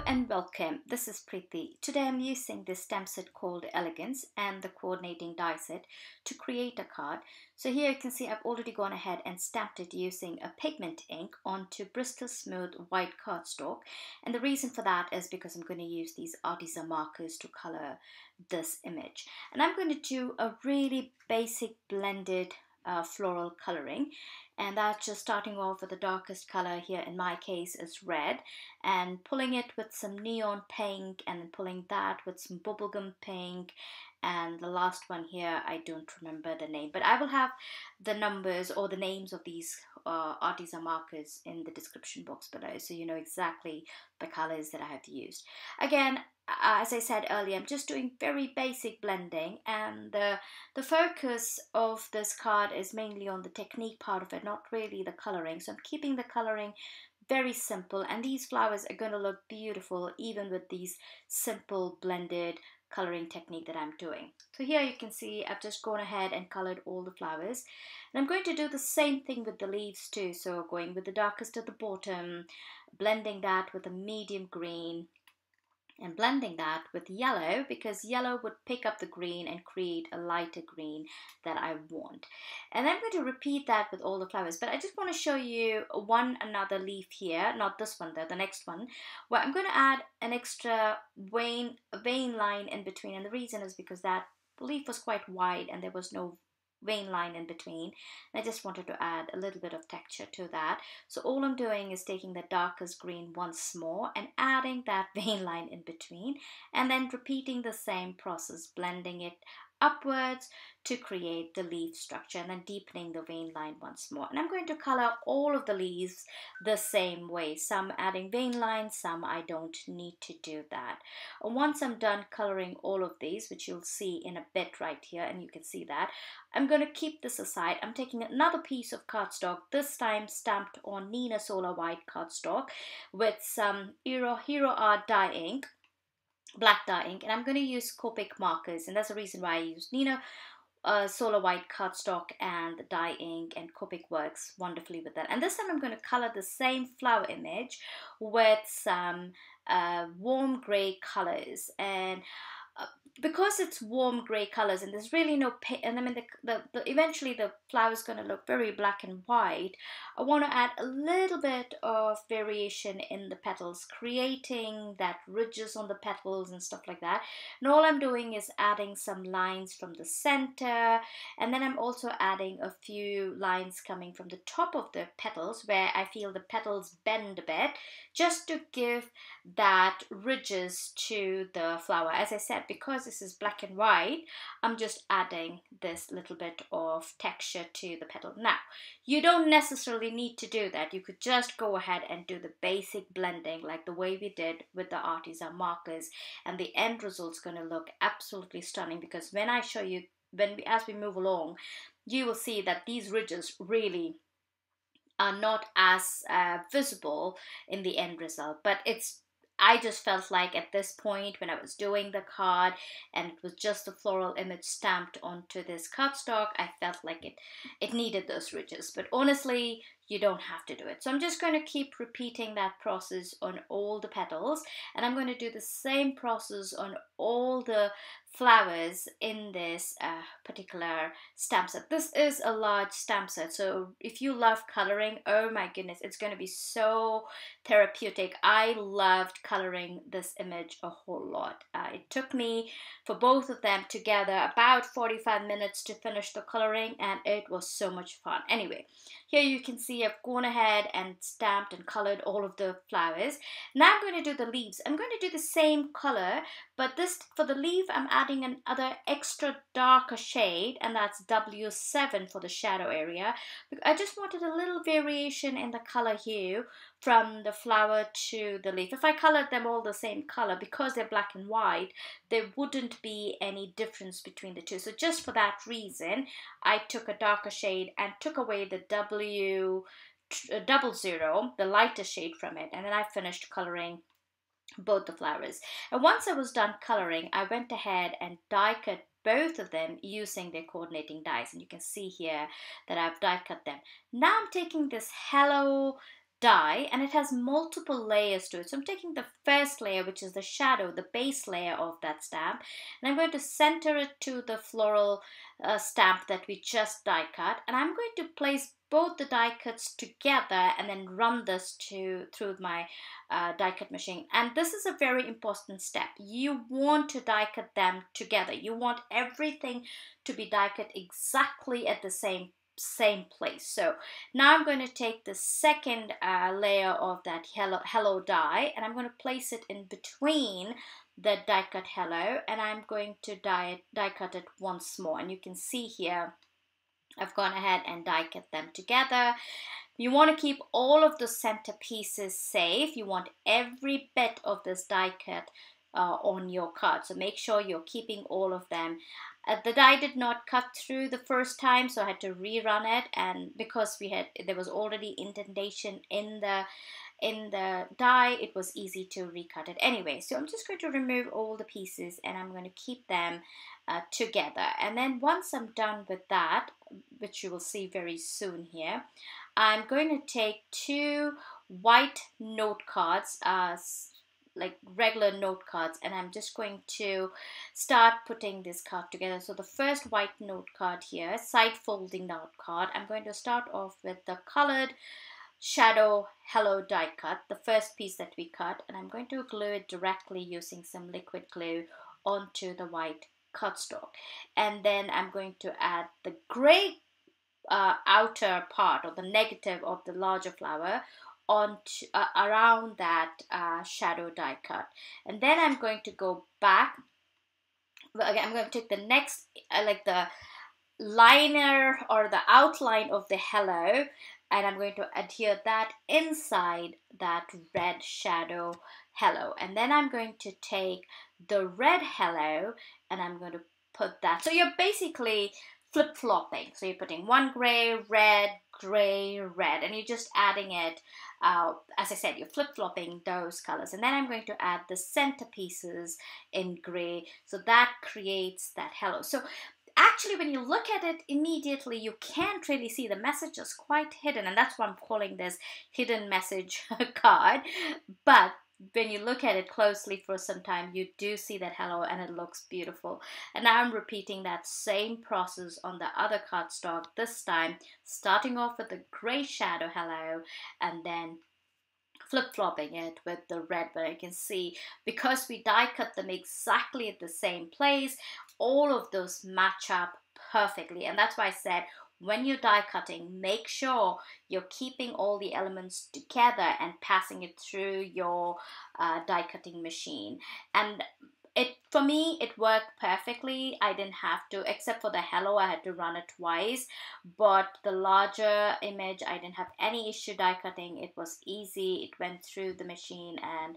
and welcome. This is Preeti. Today I'm using this stamp set called Elegance and the Coordinating Die Set to create a card. So here you can see I've already gone ahead and stamped it using a pigment ink onto Bristol Smooth white cardstock. And the reason for that is because I'm going to use these ARTEZA markers to color this image. And I'm going to do a really basic blended floral coloring, and that's just starting off with the darkest color. Here in my case is red, and pulling it with some neon pink, and then pulling that with some bubblegum pink, and the last one here I don't remember the name, but I will have the numbers or the names of these ARTEZA markers in the description box below, so you know exactly the colors that I have used. Again, as I said earlier, I'm just doing very basic blending, and the focus of this card is mainly on the technique part of it, not really the coloring. So I'm keeping the coloring very simple, and these flowers are going to look beautiful even with these simple blended coloring technique that I'm doing. So here you can see I've just gone ahead and colored all the flowers, and I'm going to do the same thing with the leaves too. So going with the darkest at the bottom, blending that with a medium green, and blending that with yellow, because yellow would pick up the green and create a lighter green that I want. And I'm going to repeat that with all the flowers, but I just want to show you another leaf here, not this one though, the next one, where I'm going to add an extra vein line in between. And the reason is because that leaf was quite wide and there was no vein line in between. And I just wanted to add a little bit of texture to that. So all I'm doing is taking the darkest green once more and adding that vein line in between, and then repeating the same process, blending it upwards to create the leaf structure, and then deepening the vein line once more. And I'm going to color all of the leaves the same way, some adding vein lines, some I don't need to do that. And once I'm done coloring all of these, which you'll see in a bit right here, and you can see that, I'm going to keep this aside. I'm taking another piece of cardstock, this time stamped on Neenah Solar White cardstock with some Hero Art dye ink, black dye ink, and I'm going to use COPIC markers, and that's the reason why I use Neenah Solar White cardstock and the dye ink, and COPIC works wonderfully with that. And this time I'm going to color the same flower image with some warm gray colors, and because it's warm gray colors and there's really no paint, and I mean eventually the flower is going to look very black and white, I want to add a little bit of variation in the petals, creating that ridges on the petals and stuff like that. And all I'm doing is adding some lines from the center, and then I'm also adding a few lines coming from the top of the petals where I feel the petals bend a bit, just to give that ridges to the flower. As I said, because this is black and white, I'm just adding this little bit of texture to the petal. Now, you don't necessarily need to do that. You could just go ahead and do the basic blending like the way we did with the ARTEZA markers, and the end result's going to look absolutely stunning, because when I show you, as we move along, you will see that these ridges really are not as visible in the end result. But I just felt like at this point when I was doing the card and it was just a floral image stamped onto this cardstock, I felt like it needed those ridges. But honestly, you don't have to do it. So I'm just going to keep repeating that process on all the petals, and I'm going to do the same process on all the flowers in this particular stamp set. This is a large stamp set, so if you love coloring, oh my goodness, it's going to be so therapeutic. I loved coloring this image a whole lot. It took me, for both of them together, about 45 minutes to finish the coloring, and it was so much fun. Anyway, here you can see I've gone ahead and stamped and colored all of the flowers. Now I'm going to do the leaves. I'm going to do the same color, but this, for the leaf, I'm adding another extra darker shade, and that's W7 for the shadow area. I just wanted a little variation in the color hue from the flower to the leaf. If I colored them all the same color, because they're black and white, there wouldn't be any difference between the two. So just for that reason, I took a darker shade and took away the W00, the lighter shade from it, and then I finished coloring both the flowers. And once I was done coloring, I went ahead and die cut both of them using their coordinating dies, and you can see here that I've die cut them. Now I'm taking this Hello die, and it has multiple layers to it. So I'm taking the first layer, which is the shadow, the base layer of that stamp, and I'm going to center it to the floral stamp that we just die cut, and I'm going to place both the die cuts together and then run this through my die cut machine. And this is a very important step. You want to die cut them together. You want everything to be die cut exactly at the same place. So now I'm going to take the second layer of that hello die, and I'm going to place it in between the die cut hello, and I'm going to die cut it once more. And you can see here I've gone ahead and die cut them together. You want to keep all of the center pieces safe. You want every bit of this die cut on your card, so make sure you're keeping all of them. The die did not cut through the first time, so I had to rerun it, and because there was already indentation in the die, it was easy to recut it anyway. So I'm just going to remove all the pieces, and I'm going to keep them together. And then once I'm done with that, which you will see very soon here, I'm going to take two white note cards, like regular note cards, and I'm just going to start putting this card together. So the first white note card here, side folding note card, I'm going to start off with the colored shadow hello die cut, the first piece that we cut, and I'm going to glue it directly using some liquid glue onto the white cardstock. And then I'm going to add the gray outer part, or the negative of the larger flower, on around that shadow die cut. And then I'm going to go back. Again, I'm going to take the next like the liner or the outline of the hello, and I'm going to adhere that inside that red shadow hello. And then I'm going to take the red hello and I'm going to put that. So you're basically flip-flopping. So you're putting one gray, red, and you're just adding it. As I said, you're flip-flopping those colors. And then I'm going to add the center pieces in gray. So that creates that hello. So actually, when you look at it immediately, you can't really see. The message is quite hidden, and that's why I'm calling this hidden message card. But when you look at it closely for some time, you do see that hello, and it looks beautiful. And now I'm repeating that same process on the other cardstock, this time starting off with the gray shadow hello, and then flip-flopping it with the red. But you can see, because we die cut them exactly at the same place, all of those match up perfectly. And that's why I said, when you're die cutting, make sure you're keeping all the elements together and passing it through your die cutting machine. And for me, it worked perfectly. I didn't have to, except for the hello, I had to run it twice. But the larger image, I didn't have any issue die cutting. It was easy. It went through the machine, and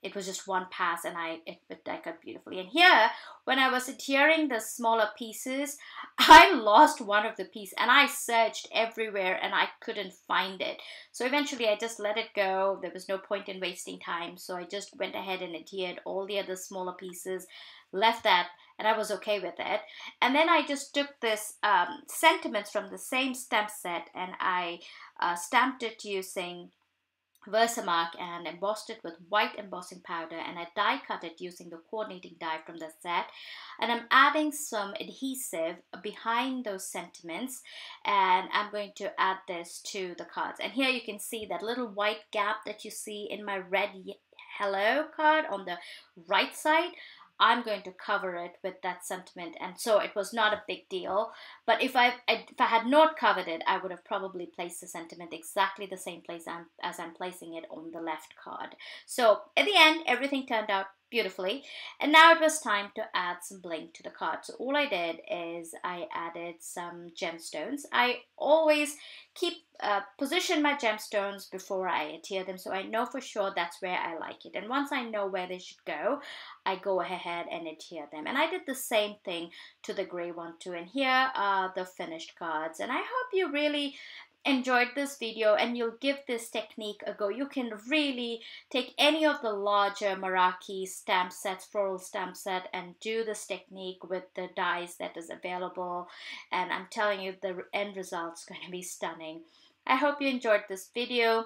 it was just one pass, and it die cut beautifully. And here, when I was adhering the smaller pieces, I lost one of the pieces, and I searched everywhere and I couldn't find it. So eventually I just let it go. There was no point in wasting time, so I just went ahead and adhered all the other smaller pieces, left that, and I was okay with it. And then I just took this sentiments from the same stamp set, and I stamped it using Versamark and embossed it with white embossing powder, and I die cut it using the coordinating die from the set. And I'm adding some adhesive behind those sentiments, and I'm going to add this to the cards. And here you can see that little white gap that you see in my red hello card on the right side. I'm going to cover it with that sentiment, and so it was not a big deal. But if I had not covered it, I would have probably placed the sentiment exactly the same place as I'm placing it on the left card. So at the end, everything turned out beautifully, and now it was time to add some bling to the card. So all I did is I added some gemstones. I always position my gemstones before I adhere them, so I know for sure that's where I like it. And once I know where they should go, I go ahead and adhere them. And I did the same thing to the gray one too. And here are the finished cards. And I hope you really enjoyed this video and you'll give this technique a go. You can really take any of the larger Meraki stamp sets, floral stamp set, and do this technique with the dies that is available. And I'm telling you, the end result's going to be stunning. I hope you enjoyed this video.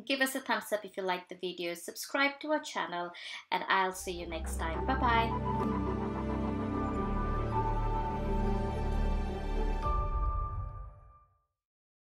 Give us a thumbs up if you like the video, subscribe to our channel, and I'll see you next time. Bye bye.